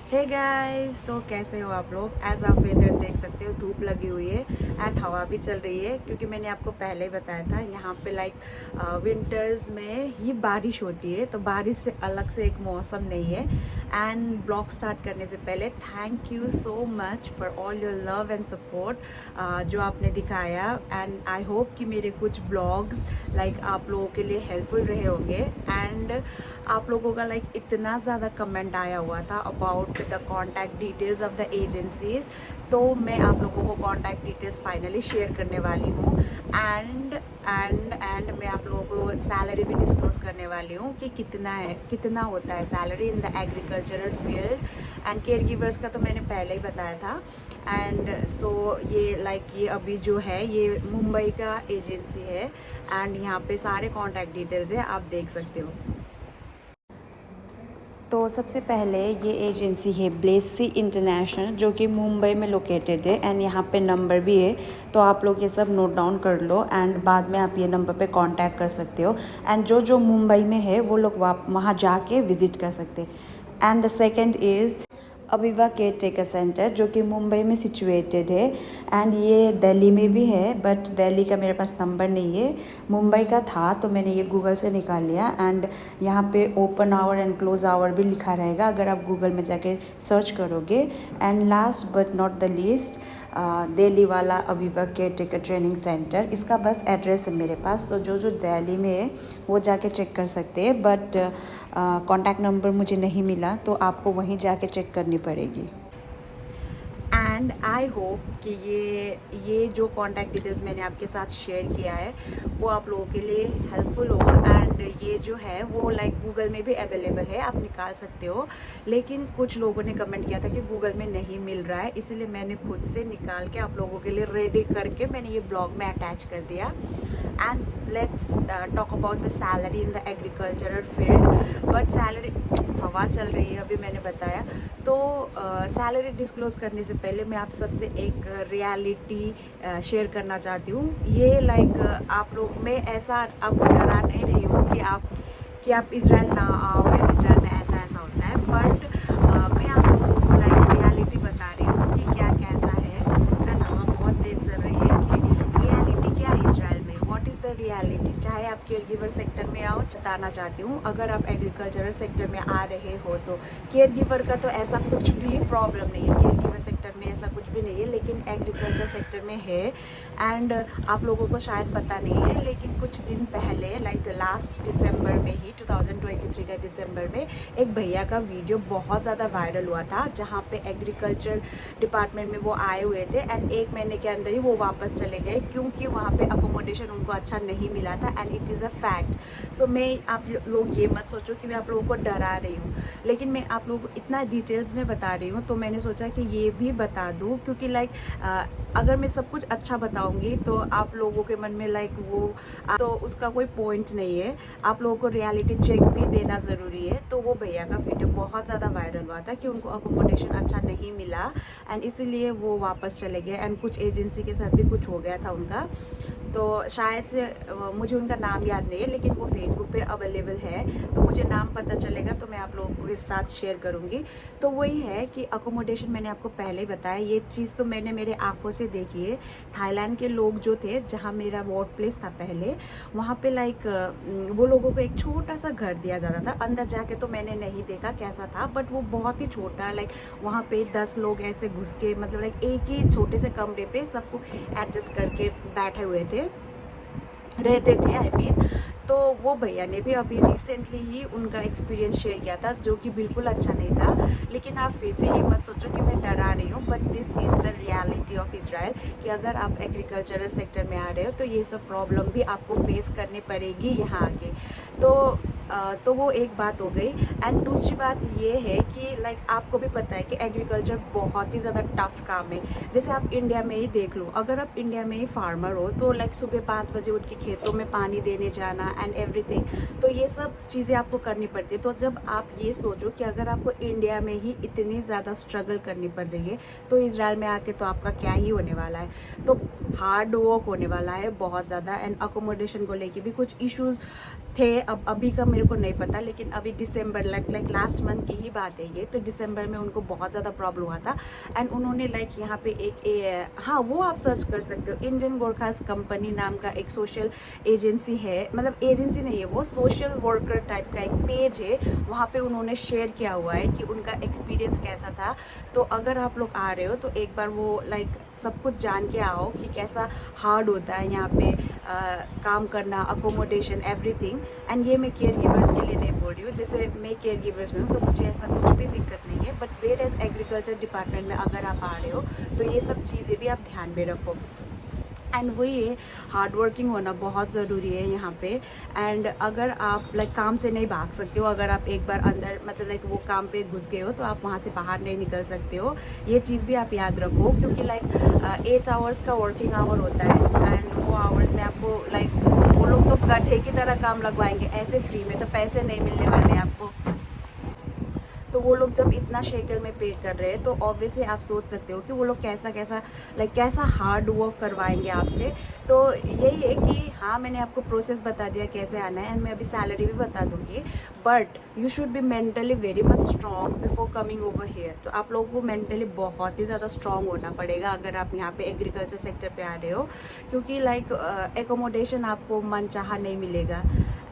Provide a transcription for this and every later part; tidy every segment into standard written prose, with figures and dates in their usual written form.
Hey guys, तो कैसे हो आप लोग। एज आप वेदर देख सकते हो, धूप लगी हुई है एंड हवा भी चल रही है, क्योंकि मैंने आपको पहले ही बताया था यहाँ पे लाइक विंटर्स में ही बारिश होती है, तो बारिश से अलग से एक मौसम नहीं है। एंड ब्लॉग स्टार्ट करने से पहले thank you so much for all your love and support जो आपने दिखाया। एंड आई होप कि मेरे कुछ ब्लॉग्स लाइक आप लोगों के लिए हेल्पफुल रहे होंगे। एंड आप लोगों का लाइक इतना ज़्यादा कमेंट आया हुआ था about the contact details of the agencies, तो मैं आप लोगों को कॉन्टैक्ट डिटेल्स फाइनली शेयर करने वाली हूँ। एंड मैं आप लोगों को सैलरी भी डिस्क्लोज करने वाली हूँ कि कितना होता है salary in the agricultural field. And care givers का तो मैंने पहले ही बताया था। एंड सो ये लाइक ये अभी जो है ये मुंबई का एजेंसी है एंड यहाँ पे सारे कॉन्टैक्ट डिटेल्स है, आप देख सकते हो। तो सबसे पहले ये एजेंसी है ब्लेसी इंटरनेशनल, जो कि मुंबई में लोकेटेड है। एंड यहाँ पे नंबर भी है, तो आप लोग ये सब नोट डाउन कर लो एंड बाद में आप ये नंबर पे कांटेक्ट कर सकते हो। एंड जो मुंबई में है वो लोग वहाँ जाके विज़िट कर सकते हैं। And the second is Aviva care taker centre, जो कि मुंबई में सिचुएटेड है। एंड ये दिल्ली में भी है, बट दिल्ली का मेरे पास नंबर नहीं है। मुंबई का था तो मैंने ये गूगल से निकाल लिया। एंड यहाँ पे open hour and close hour भी लिखा रहेगा अगर आप गूगल में जाके सर्च करोगे। And last but not the least Delhi वाला Aviva caretaker training centre, इसका बस एड्रेस है मेरे पास, तो जो दिल्ली में है वो जाके चेक कर सकते हैं। बट कॉन्टैक्ट नंबर मुझे नहीं मिला, तो आपको वहीं जाके चेक करनी पड़ेगी। एंड आई होप कि ये जो कॉन्टैक्ट डिटेल्स मैंने आपके साथ शेयर किया है वो आप लोगों के लिए हेल्पफुल होगा। एंड ये जो है वो लाइक गूगल में भी अवेलेबल है, आप निकाल सकते हो। लेकिन कुछ लोगों ने कमेंट किया था कि गूगल में नहीं मिल रहा है, इसीलिए मैंने खुद से निकाल के आप लोगों के लिए रेडी करके मैंने ये ब्लॉग में अटैच कर दिया। And let's talk about the salary in the agricultural field. But salary हवा चल रही है, अभी मैंने बताया। तो सैलरी डिस्क्लोज करने से पहले मैं आप सबसे एक रियलिटी शेयर करना चाहती हूँ। ये लाइक आप लोग, मैं ऐसा आपको डरा नहीं रही हूँ कि आप इजराइल ना आओ या इजराइल में ऐसा ऐसा होता है। बट मैं आप लोगों को लाइक रियलिटी बता रही हूँ कि क्या कैसा है ना। हवा बहुत तेज चल रही है कि रियलिटी क्या है इजराइल में, व्हाट इज़ द रियलिटी। चाहे आप केयर गिवर सेक्टर में आओ, बताना चाहती हूँ अगर आप एग्रीकल्चरल सेक्टर में आ रहे हो तो केयर गिवर का तो ऐसा कुछ भी प्रॉब्लम नहीं है, केयर गिवर सेक्टर में ऐसा कुछ भी नहीं है, लेकिन एग्रीकल्चर सेक्टर में है। एंड आप लोगों को शायद पता नहीं है, लेकिन कुछ दिन पहले लाइक लास्ट दिसंबर में ही 2023 का दिसंबर में एक भैया का वीडियो बहुत ज़्यादा वायरल हुआ था, जहाँ पे एग्रीकल्चर डिपार्टमेंट में वो आए हुए थे। एंड 1 महीने के अंदर ही वो वापस चले गए, क्योंकि वहाँ पे अकोमोडेशन उनको अच्छा नहीं मिला था। And it is a fact. So मैं आप लोग ये मत सोचो कि मैं आप लोगों को डरा रही हूँ, लेकिन मैं आप लोगों को इतना डिटेल्स में बता रही हूँ, तो मैंने सोचा कि ये भी बता दूँ, क्योंकि लाइक अगर मैं सब कुछ अच्छा बताऊँगी तो आप लोगों के मन में लाइक वो तो उसका कोई पॉइंट नहीं है। आप लोगों को रियलिटी चेक भी देना ज़रूरी है। तो वो भैया का वीडियो बहुत ज़्यादा वायरल हुआ था कि उनको अकोमोडेशन अच्छा नहीं मिला एंड इसीलिए वो वापस चले गए। एंड कुछ एजेंसी के साथ भी कुछ हो गया था उनका, तो शायद से मुझे उनका नाम याद नहीं है, लेकिन वो फेसबुक पे अवेलेबल है, तो मुझे नाम पता चलेगा तो मैं आप लोगों के साथ शेयर करूँगी। तो वही है कि अकोमोडेशन मैंने आपको पहले ही बताया, ये चीज़ तो मैंने मेरे आंखों से देखी है। थाईलैंड के लोग जो थे, जहाँ मेरा वर्क प्लेस था पहले, वहाँ पे लाइक वो लोगों को एक छोटा सा घर दिया जाता था। अंदर जाके तो मैंने नहीं देखा कैसा था, बट वो बहुत ही छोटा, लाइक वहाँ पे 10 लोग ऐसे घुस के, मतलब लाइक एक ही छोटे से कमरे पे सबको एडजस्ट करके बैठे हुए रहते थे आई मीन। तो वो भैया ने भी अभी रिसेंटली ही उनका एक्सपीरियंस शेयर किया था, जो कि बिल्कुल अच्छा नहीं था। लेकिन आप फिर से ये मत सोचो कि मैं डरा रही हूँ, but this is the reality of Israel कि अगर आप एग्रीकल्चरल सेक्टर में आ रहे हो तो ये सब प्रॉब्लम भी आपको फेस करनी पड़ेगी यहाँ आके। तो वो एक बात हो गई। एंड दूसरी बात ये है कि लाइक आपको भी पता है कि एग्रीकल्चर बहुत ही ज़्यादा टफ काम है। जैसे आप इंडिया में ही देख लो, अगर आप इंडिया में ही फार्मर हो तो लाइक सुबह 5 बजे उठ के खेतों में पानी देने जाना एंड एवरीथिंग, तो ये सब चीज़ें आपको करनी पड़ती है। तो जब आप ये सोचो कि अगर आपको इंडिया में ही इतनी ज़्यादा स्ट्रगल करनी पड़ रही है, तो इजराइल में आके तो आपका क्या ही होने वाला है। तो हार्ड वर्क होने वाला है बहुत ज़्यादा। एंड अकोमोडेशन को लेके भी कुछ इश्यूज़ थे, अब अभी का मेरे को नहीं पता, लेकिन अभी दिसंबर लाइक लास्ट मंथ की ही बात है ये, तो दिसंबर में उनको बहुत ज़्यादा प्रॉब्लम हुआ था एंड उन्होंने लाइक यहाँ पे हाँ वो आप सर्च कर सकते हो, इंडियन गोरखास कंपनी नाम का एक सोशल एजेंसी है, मतलब एजेंसी नहीं है वो, सोशल वर्कर टाइप का एक पेज है, वहाँ पे उन्होंने शेयर किया हुआ है कि उनका एक्सपीरियंस कैसा था। तो अगर आप लोग आ रहे हो तो एक बार वो लाइक सब कुछ जान के आओ कि कैसा हार्ड होता है यहाँ पे काम करना, अकोमोडेशन, एवरीथिंग। एंड ये मैं केयर गिवर्स के लिए नहीं बोल रही हूँ, जैसे मैं केयर गिवर्स में हूँ तो मुझे ऐसा कुछ भी दिक्कत नहीं है, but whereas agriculture department में अगर आप आ रहे हो तो ये सब चीज़ें भी आप ध्यान में रखो। एंड वही है, हार्ड वर्किंग होना बहुत ज़रूरी है यहाँ पे। एंड अगर आप लाइक काम से नहीं भाग सकते हो, अगर आप एक बार अंदर मतलब लाइक वो काम पे घुस गए हो तो आप वहाँ से बाहर नहीं निकल सकते हो, ये चीज़ भी आप याद रखो, क्योंकि लाइक 8 आवर्स का वर्किंग आवर होता है एंड वो आवर्स में आपको लाइक वो लोग तो गधे की तरह काम लगवाएंगे, ऐसे फ्री में तो पैसे नहीं मिलने वाले आपको। तो वो लोग जब इतना शेकल में पे कर रहे हैं तो ऑब्वियसली आप सोच सकते हो कि वो लोग कैसा हार्ड वर्क करवाएंगे आपसे। तो यही है कि हाँ मैंने आपको प्रोसेस बता दिया कैसे आना है एंड मैं अभी सैलरी भी बता दूंगी, but you should be mentally very much strong before coming over here. तो आप लोगों को मेंटली बहुत ही ज़्यादा स्ट्रॉन्ग होना पड़ेगा अगर आप यहाँ पे एग्रीकल्चर सेक्टर पे आ रहे हो, क्योंकि लाइक एकोमोडेशन आपको मनचाहा नहीं मिलेगा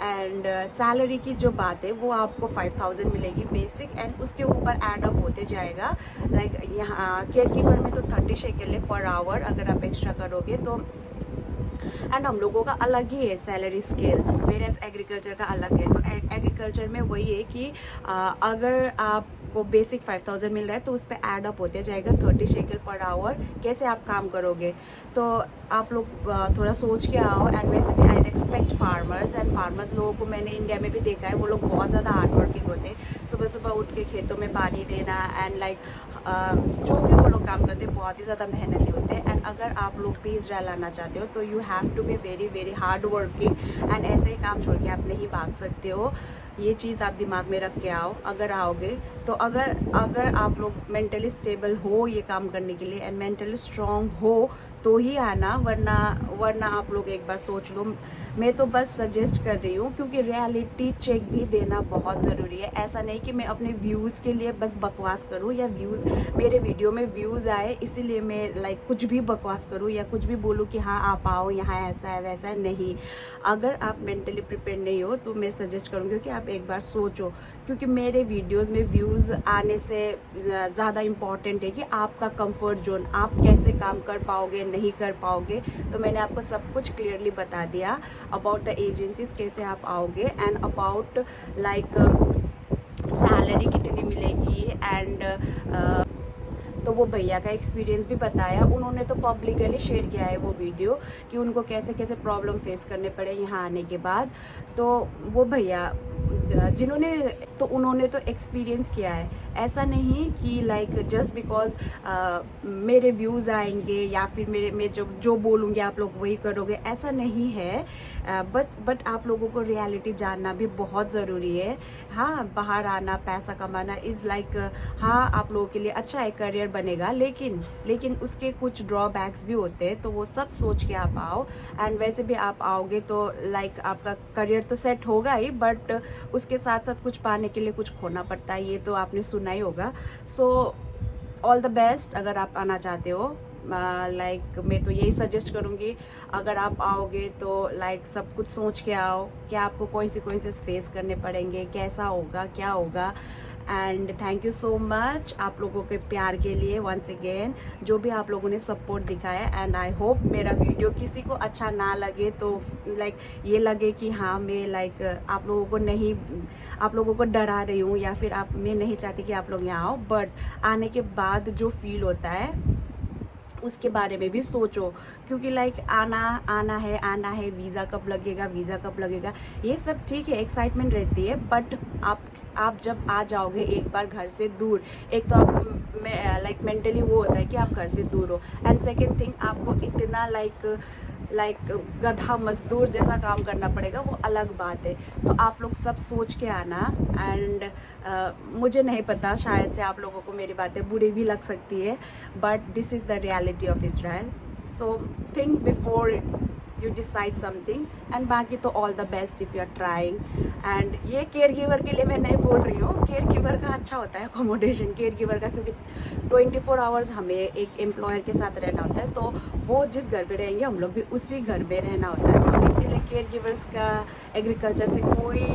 एंड सैलरी की जो बात है वो आपको 5000 मिलेगी बेसिक, एंड उसके ऊपर एड अप होते जाएगा। लाइक यहाँ केयर कीपर में तो 30 शेकल है पर आवर अगर आप एक्स्ट्रा करोगे तो। एंड हम लोगों का अलग ही है सैलरी स्केल, वेयर एग्रीकल्चर का अलग है। तो एग्रीकल्चर में वही है कि अगर आपको बेसिक 5000 मिल रहा है तो उस पर एड अप होते जाएगा 30 शेकल पर आवर। कैसे आप काम करोगे तो आप लोग थोड़ा सोच के आओ। एंड वैसे भी आई रेस्पेक्ट फार्मर्स, एंड फार्मर्स लोगों को मैंने इंडिया में भी देखा है, वो लोग बहुत ज़्यादा हार्ड वर्किंग होते हैं, सुबह सुबह उठ के खेतों में पानी देना एंड लाइक जो भी वो लोग काम करते हैं बहुत ही ज़्यादा मेहनती होते हैं। एंड अगर आप लोग भी इजराइल आना चाहते हो तो you have to be very very hard working, and ऐसे ही काम छोड़ के आप नहीं भाग सकते हो। ये चीज़ आप दिमाग में रख के आओ अगर आओगे तो। अगर आप लोग मेंटली स्टेबल हो ये काम करने के लिए एंड मेंटली स्ट्रांग हो तो ही आना, वरना आप लोग एक बार सोच लो। मैं तो बस सजेस्ट कर रही हूँ क्योंकि रियलिटी चेक भी देना बहुत ज़रूरी है। ऐसा नहीं कि मैं अपने व्यूज़ के लिए बस बकवास करूँ या व्यूज़ मेरे वीडियो में व्यूज़ आए इसीलिए मैं लाइक कुछ भी बकवास करूँ या कुछ भी बोलूँ कि हाँ आप आओ यहाँ ऐसा है वैसा है। नहीं, अगर आप मेंटली प्रिपेयर नहीं हो तो मैं सजेस्ट करूँगी कि आप एक बार सोचो, क्योंकि मेरे वीडियोस में व्यूज़ आने से ज़्यादा इम्पॉर्टेंट है कि आपका कंफर्ट जोन, आप कैसे काम कर पाओगे नहीं कर पाओगे। तो मैंने आपको सब कुछ क्लियरली बता दिया अबाउट द एजेंसीज, कैसे आप आओगे एंड अबाउट लाइक सैलरी कितनी मिलेगी एंड तो वो भैया का एक्सपीरियंस भी बताया। उन्होंने तो पब्लिकली शेयर किया है वो वीडियो कि उनको कैसे कैसे प्रॉब्लम फेस करने पड़े यहाँ आने के बाद। तो वो भैया उन्होंने तो एक्सपीरियंस किया है, ऐसा नहीं कि लाइक जस्ट बिकॉज मेरे व्यूज़ आएंगे या फिर मैं जो बोलूँगी आप लोग वही करोगे, ऐसा नहीं है। बट आप लोगों को रियलिटी जानना भी बहुत ज़रूरी है। हाँ, बाहर आना पैसा कमाना इज़ लाइक हाँ आप लोगों के लिए अच्छा है, करियर बनेगा, लेकिन उसके कुछ ड्रॉबैक्स भी होते हैं, तो वो सब सोच के आप आओ। एंड वैसे भी आप आओगे तो लाइक आपका करियर तो सेट होगा ही, बट उसके साथ साथ कुछ पाने के लिए कुछ खोना पड़ता है, ये तो आपने सुना ही होगा। सो ऑल द बेस्ट अगर आप आना चाहते हो। लाइक मैं तो यही सजेस्ट करूँगी अगर आप आओगे तो लाइक सब कुछ सोच के आओ कि आपको कॉन्सिक्वेंसेस फेस करने पड़ेंगे, कैसा होगा क्या होगा। And thank you so much आप लोगों के प्यार के लिए वंस अगेन, जो भी आप लोगों ने सपोर्ट दिखाया। एंड आई होप मेरा वीडियो किसी को अच्छा ना लगे तो लाइक ये लगे कि हाँ मैं लाइक आप लोगों को डरा रही हूँ या फिर मैं नहीं चाहती कि आप लोग यहाँ आओ, बट आने के बाद जो फील होता है उसके बारे में भी सोचो, क्योंकि लाइक आना है, वीज़ा कब लगेगा, ये सब ठीक है, एक्साइटमेंट रहती है। बट आप जब आ जाओगे एक बार घर से दूर, एक तो आपको लाइक मेंटली वो होता है कि आप घर से दूर हो, एंड सेकेंड थिंग आपको इतना लाइक गधा मजदूर जैसा काम करना पड़ेगा, वो अलग बात है। तो आप लोग सब सोच के आना। एंड मुझे नहीं पता, शायद से आप लोगों को मेरी बातें बुरी भी लग सकती है, but this is the reality of Israel. So think before you decide something, and बाकी तो all the best if you are trying. And ये केयर गिवर के लिए मैं नहीं बोल रही हूँ, केयर गिवर का अच्छा होता है अकोमोडेशन केयर गिवर का, क्योंकि 24 आवर्स हमें एक एम्प्लॉयर के साथ रहना होता है, तो वो जिस घर पे रहेंगे हम लोग भी उसी घर पे रहना होता है। तो इसीलिए केयर गिवर्स का एग्रीकल्चर से कोई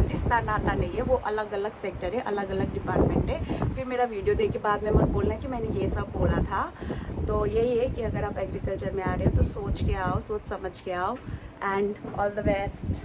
रिश्ता नाता नहीं है, वो अलग अलग सेक्टर है, अलग अलग डिपार्टमेंट है। फिर मेरा वीडियो देख के बाद में मत बोलना कि मैंने ये सब बोला था। तो यही है कि अगर आप एग्रीकल्चर में आ रहे हो तो सोच के आओ, सोच समझ के आओ, एंड ऑल द बेस्ट।